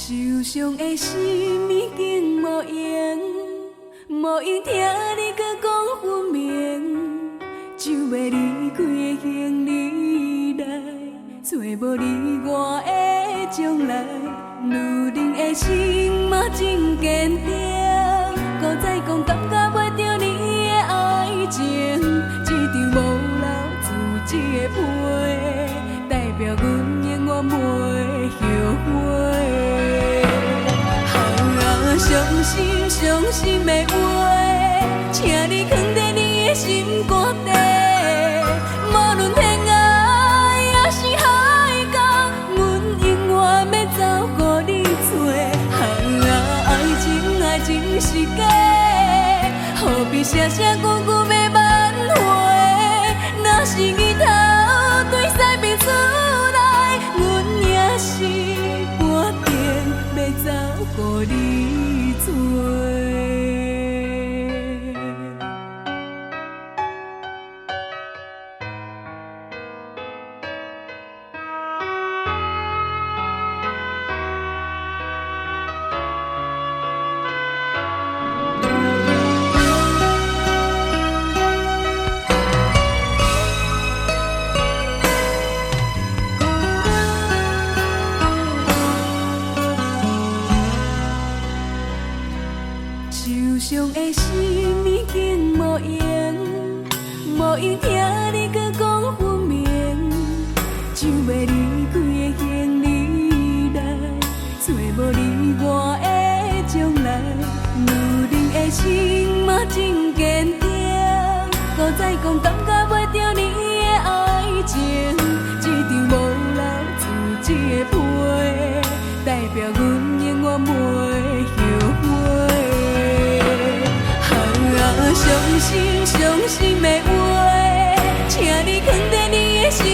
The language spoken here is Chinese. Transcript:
受伤的心已经无用，无用听你搁讲分明，就要离开的行李来，找无你我的将来。女人的心嘛真坚定，搁再讲感觉袂着你的爱情，这场无留自己的批，代表阮永远袂后悔。伤心伤心的话，请你藏在你的心肝底。无论天涯也是海角，阮永远要走乎你找。爱情是假，何必声声句句要挽回？若是日头对西边出来，阮也是决定要走乎你找。受伤的心已经无用，无用听你搁讲分明，就要离开的行李来，找无你我的将来。女人的心嘛真坚定，搁再讲感觉袂着你的爱情，这场无留自己的批，代表阮永远袂后悔。伤心伤心的话，请你藏在你的心